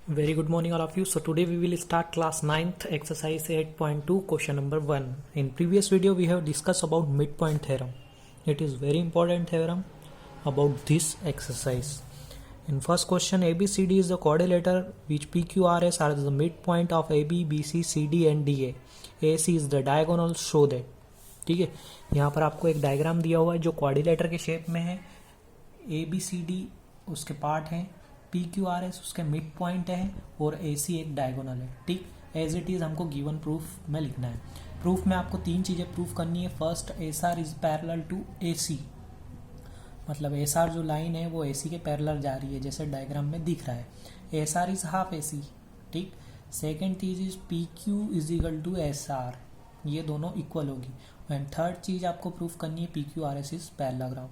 Very good morning all of you. So today we will start class 9th exercise 8.2 question number 1. In previous video we have discussed about midpoint theorem. It is very important theorem about this exercise. In first question, ABCD is the quadrilateral which PQRS are the midpoint of AB, BC, CD and DA. AC is the diagonal, show that. ठीक है, यहाँ पर आपको एक diagram दिया हुआ है जो क्वाड्रिलेटर के शेप में है. ABCD उसके पार्ट हैं, PQRS उसके मिड पॉइंट है और AC एक डायगोनल है. ठीक, एज इट इज हमको गिवन प्रूफ में लिखना है. प्रूफ में आपको तीन चीजें प्रूफ करनी है. First, SR is parallel to AC, मतलब SR जो लाइन है वो AC के पैरेलल जा रही है जैसे डायग्राम में दिख रहा है. SR is half AC. ठीक. सेकेंड चीज is PQ is equal to SR, ये दोनों इक्वल होगी. एंड थर्ड चीज आपको प्रूफ करनी है PQRS इज पैरेललोग्राम.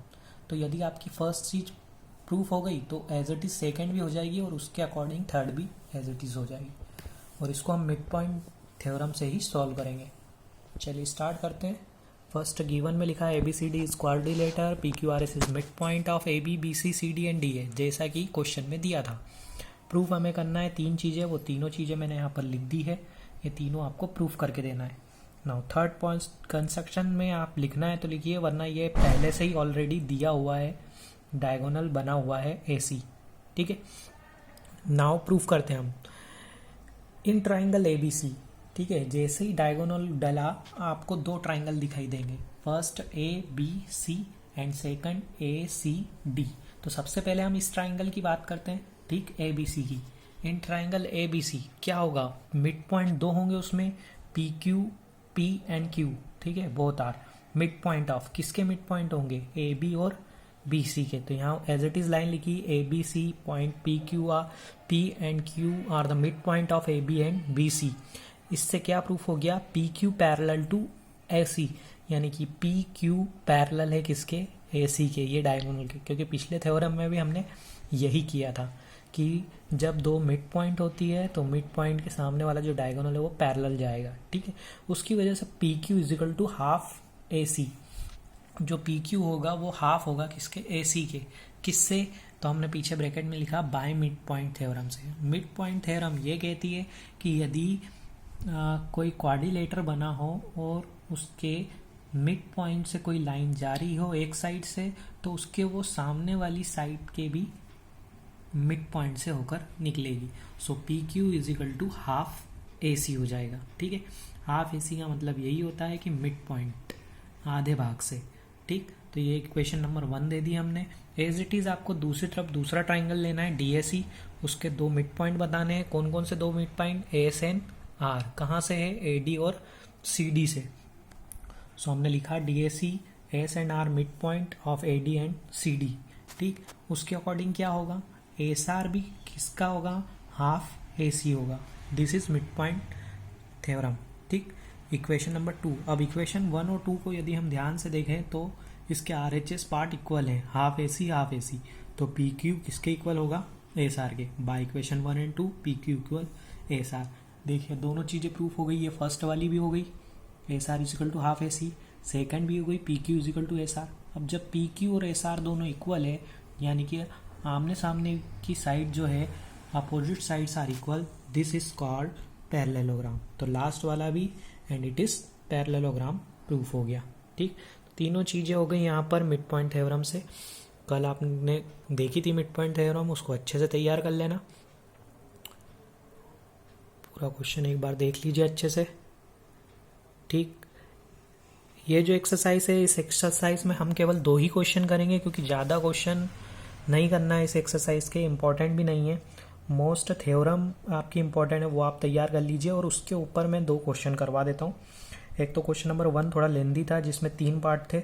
तो यदि आपकी फर्स्ट चीज प्रूफ हो गई तो एज इट इज सेकेंड भी हो जाएगी और उसके अकॉर्डिंग थर्ड भी एज इट इज हो जाएगी. और इसको हम मिड पॉइंट थ्योरम से ही सॉल्व करेंगे. चलिए स्टार्ट करते हैं. फर्स्ट गिवन में लिखा है ABCD is quadrilateral, PQRS is mid point of AB, BC, CD and DA, जैसा कि क्वेश्चन में दिया था. प्रूफ हमें करना है तीन चीज़ें, वो तीनों चीज़ें मैंने यहाँ पर लिख दी है. ये तीनों आपको प्रूफ करके देना है. नाउ थर्ड पॉइंट, कंस्ट्रक्शन में आप लिखना है तो लिखिए, वरना ये पहले से ही ऑलरेडी दिया हुआ है, डायगोनल बना हुआ है AC. ठीक है, नाउ प्रूफ करते हैं हम. इन ट्राइंगल ABC, ठीक है, जैसे ही डायगोनल डला आपको दो ट्राइंगल दिखाई देंगे. First ABC and second ACD. तो सबसे पहले हम इस ट्राइंगल की बात करते हैं. ठीक, ABC की. इन ट्राइंगल ABC क्या होगा, मिड पॉइंट दो होंगे उसमें, PQ, P एंड Q. ठीक है, both are mid point of, किसके मिड पॉइंट होंगे, AB और BC के. तो यहाँ एज इट इज लाइन लिखी, ABC point P and Q are the mid point of AB and BC. इससे क्या प्रूफ हो गया, PQ पैरेलल टू AC, यानी कि PQ पैरेलल है किसके, AC के, ये डायगोनल के. क्योंकि पिछले थ्योरम में भी हमने यही किया था कि जब दो मिड पॉइंट होती है तो मिड पॉइंट के सामने वाला जो डायगोनल है वो पैरेलल जाएगा. ठीक है, उसकी वजह से PQ is equal to half AC. जो PQ होगा वो हाफ होगा किसके, AC के. किससे, तो हमने पीछे ब्रैकेट में लिखा बाय मिड पॉइंट थ्योरम से. मिड पॉइंट थ्योरम ये कहती है कि यदि कोई क्वाड्रिलेटर बना हो और उसके मिड पॉइंट से कोई लाइन जारी हो एक साइड से, तो उसके वो सामने वाली साइड के भी मिड पॉइंट से होकर निकलेगी. So PQ is equal to half AC हो जाएगा. ठीक है, हाफ AC का मतलब यही होता है कि मिड पॉइंट, आधे भाग से. ठीक, तो ये इक्वेशन नंबर 1 दे दी हमने. एज इट इज आपको दूसरी तरफ दूसरा ट्राइंगल लेना है DAC, उसके दो मिड पॉइंट बताने हैं. कौन कौन से दो mid point, AS and R. कहाँ से है, AD और CD से. सो हमने लिखा DAC AS and R mid point of AD and CD. ठीक, उसके अकॉर्डिंग क्या होगा, SR भी किसका होगा, हाफ AC होगा. This is mid point theorem. ठीक, इक्वेशन नंबर 2. अब इक्वेशन 1 और 2 को यदि हम ध्यान से देखें तो इसके RHS पार्ट इक्वल है, हाफ AC हाफ AC. तो PQ किसके इक्वल होगा, SR के. By equation 1 and 2 PQ equal SR. देखिए दोनों चीज़ें प्रूफ हो गई. ये फर्स्ट वाली भी हो गई, SR is equal to half AC. Second भी हो गई, PQ is equal to SR. अब जब PQ और SR दोनों इक्वल है, यानी कि आमने सामने की साइड जो है, opposite sides are equal, this is called parallelogram. तो लास्ट वाला भी and it is parallelogram proof हो गया. ठीक, तीनों चीजें हो गई यहाँ पर मिड पॉइंट थ्योरम से. कल आपने देखी थी मिड पॉइंट थ्योरम, उसको अच्छे से तैयार कर लेना. पूरा क्वेश्चन एक बार देख लीजिए अच्छे से. ठीक, ये जो एक्सरसाइज है, इस एक्सरसाइज में हम केवल 2 ही क्वेश्चन करेंगे क्योंकि ज़्यादा क्वेश्चन नहीं करना है इस एक्सरसाइज के, इम्पॉर्टेंट भी नहीं है. मोस्ट थ्योरम आपकी इम्पॉर्टेंट है, वो आप तैयार कर लीजिए. और उसके ऊपर मैं 2 क्वेश्चन करवा देता हूँ. एक तो क्वेश्चन नंबर 1 थोड़ा लेंदी था जिसमें 3 पार्ट थे,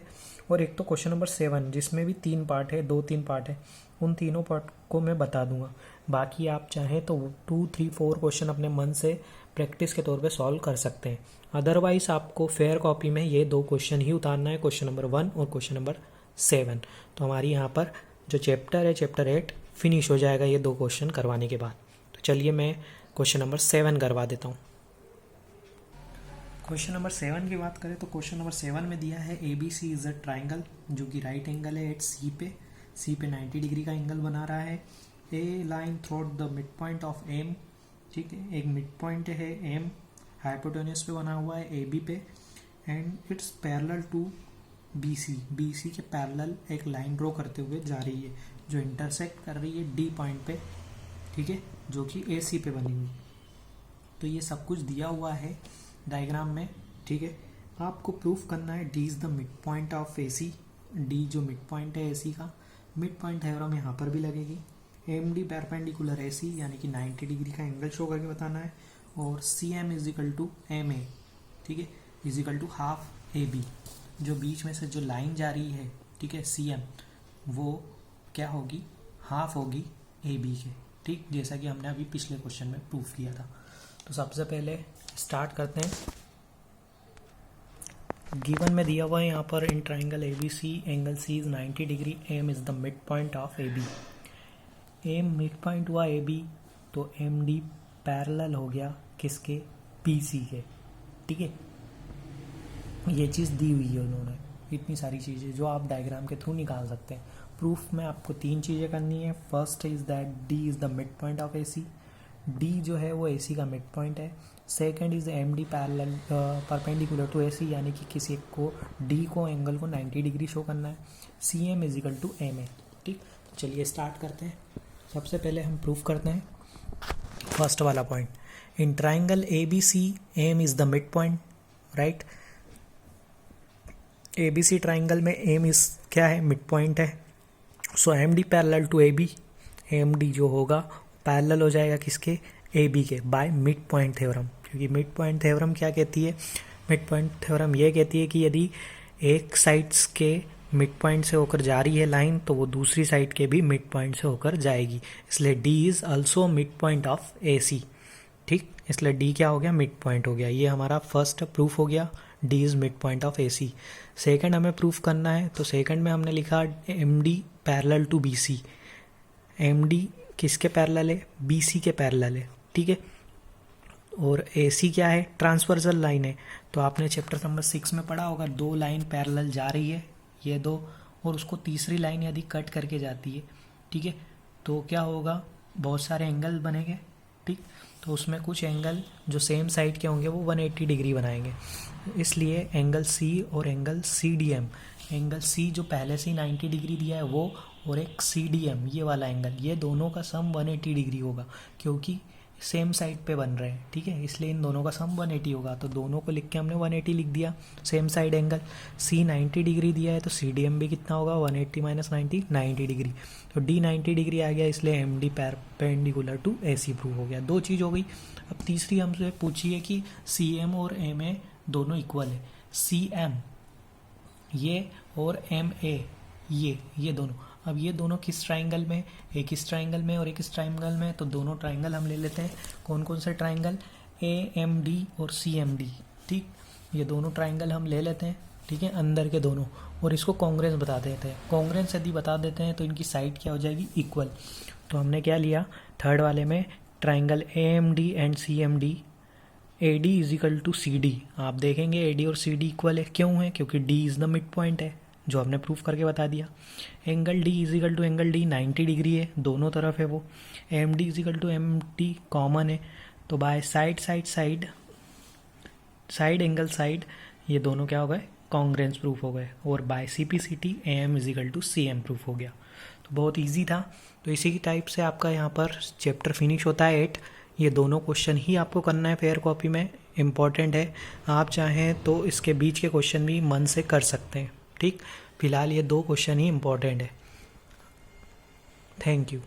और एक तो क्वेश्चन नंबर 7 जिसमें भी 3 पार्ट है, 2-3 पार्ट है. उन तीनों पार्ट को मैं बता दूंगा. बाकी आप चाहें तो 2, 3, 4 क्वेश्चन अपने मन से प्रैक्टिस के तौर पे सॉल्व कर सकते हैं. अदरवाइज आपको फेयर कॉपी में ये 2 क्वेश्चन ही उतारना है, क्वेश्चन नंबर 1 और क्वेश्चन नंबर 7. तो हमारी यहाँ पर जो चैप्टर है, चैप्टर 8 फिनिश हो जाएगा ये 2 क्वेश्चन करवाने के बाद. तो चलिए मैं क्वेश्चन नंबर 7 करवा देता हूँ. क्वेश्चन नंबर 7 की बात करें तो क्वेश्चन नंबर 7 में दिया है ABC इज अ ट्राइंगल जो कि राइट एंगल है एट C पे 90 डिग्री का एंगल बना रहा है. A line through the mid point of M, ठीक है, एक मिड पॉइंट है एम हाइपोटेन्यूज पे बना हुआ है ए बी पे, and it's parallel to B C के पैरेलल एक लाइन ड्रॉ करते हुए जा रही है जो इंटरसेक्ट कर रही है डी पॉइंट पे, ठीक है, जो कि ए सी पे बनी हुई। तो ये सब कुछ दिया हुआ है डायग्राम में, ठीक है। आपको प्रूफ करना है D is the mid point of A C, D जो मिड पॉइंट है ए सी का, मिड पॉइंट थ्योरम यहाँ पर भी लगेगी। M D perpendicular A C यानी कि 90 डिग्री का एंगल शो करके बताना है, और C M is equal to M A, ठीक है, is equal to half A B, जो बीच में से जो लाइन जा रही है, ठीक है, सी एम, वो क्या होगी, हाफ होगी ए बी के, ठीक, जैसा कि हमने अभी पिछले क्वेश्चन में प्रूफ किया था। तो सबसे पहले स्टार्ट करते हैं। गिवन में दिया हुआ है यहाँ पर in triangle A B C angle C is 90 degree, M is the mid point of A B. M mid point हुआ ए बी, तो एम डी पैरेलल हो गया किसके, पी सी के, ठीक है। ये चीज़ दी हुई है उन्होंने, इतनी सारी चीज़ें जो आप डायग्राम के थ्रू निकाल सकते हैं। प्रूफ में आपको 3 चीज़ें करनी है। First is that D is the mid point of A C, D जो है वो ए सी का मिड पॉइंट है। Second is M D parallel perpendicular to A C, यानी कि किसी एक को डी को एंगल को 90 डिग्री शो करना है। C M is equal to M A, ठीक। तो चलिए स्टार्ट करते हैं। सबसे पहले हम प्रूफ करते हैं फर्स्ट वाला point, in triangle A B C M is the mid point, right. A B C triangle में एम इज क्या है, मिड पॉइंट है। So M D parallel to A B, M D जो होगा parallel हो जाएगा किसके, ए बी के, बाय मिड पॉइंट थ्योरम। क्योंकि मिड पॉइंट थ्योरम क्या कहती है, मिड पॉइंट थ्योरम ये कहती है कि यदि एक साइड्स के मिड पॉइंट से होकर जा रही है लाइन, तो वो दूसरी साइड के भी मिड पॉइंट से होकर जाएगी। इसलिए D is also mid point of A C, ठीक। इसलिए डी क्या हो गया, मिड पॉइंट हो गया। ये हमारा फर्स्ट प्रूफ हो गया, D is mid point of A C. Second हमें प्रूफ करना है, तो सेकेंड में हमने लिखा M D parallel to B C. M D किसके पैरेलल है, बी सी के पैरेलल है, ठीक है। और ए सी क्या है, ट्रांसवर्सल लाइन है। तो आपने चैप्टर नंबर 6 में पढ़ा होगा, 2 लाइन पैरेलल जा रही है, ये 2, और उसको तीसरी लाइन यदि कट करके जाती है, ठीक है, तो क्या होगा, बहुत सारे एंगल बनेंगे, ठीक। तो उसमें कुछ एंगल जो सेम साइड के होंगे वो 180 डिग्री बनाएंगे। इसलिए एंगल सी और angle C D M, angle C जो पहले से ही 90 डिग्री दिया है वो, और एक सी डी एम ये वाला एंगल, ये दोनों का सम 180 डिग्री होगा, क्योंकि सेम साइड पे बन रहे हैं, ठीक है। इसलिए इन दोनों का सम 180 होगा। तो दोनों को लिख के हमने 180 लिख दिया, सेम साइड एंगल। सी 90 डिग्री दिया है, तो सी डी एम भी कितना होगा, 180 माइनस 90, 90 डिग्री। तो डी 90 डिग्री आ गया, इसलिए M D perpendicular to A C prove हो गया। 2 चीज़ हो गई। अब तीसरी हमसे पूछिए कि सी एम और एम ए दोनों इक्वल है। सी एम ये और एम ए ये दोनों, अब ये दोनों किस ट्राइंगल में, एक इस ट्राइंगल में और एक इस ट्राइंगल में। तो दोनों ट्राइंगल हम ले लेते हैं। कौन कौन से ट्राइंगल, ए एम डी और सी एम डी, ठीक। ये दोनों ट्राइंगल हम ले लेते हैं, ठीक है, अंदर के दोनों, और इसको कॉन्ग्रेंस बता देते हैं। कॉन्ग्रेंस यदि बता देते हैं तो इनकी साइड क्या हो जाएगी, इक्वल। तो हमने क्या लिया थर्ड वाले में, triangle A M D and C M D, A D is equal to C D. आप देखेंगे ए डी और सी डी इक्वल है, क्यों है, क्योंकि D is the mid point है, जो हमने प्रूफ करके बता दिया। Angle D is equal to angle D 90 degree है, दोनों तरफ है वो। M D is equal to M T common है, तो बाय साइड एंगल साइड, ये दोनों क्या हो गए, कॉन्ग्रेंस प्रूफ हो गए। और by C P C T A M is equal to C M proof हो गया। तो बहुत ईजी था। तो इसी की टाइप से आपका यहाँ पर चैप्टर फिनिश होता है 8। ये दोनों क्वेश्चन ही आपको करना है फेयर कॉपी में, इम्पॉर्टेंट है। आप चाहें तो इसके बीच के क्वेश्चन भी मन से कर सकते हैं, ठीक। फिलहाल ये 2 क्वेश्चन ही इम्पॉर्टेंट है। Thank you.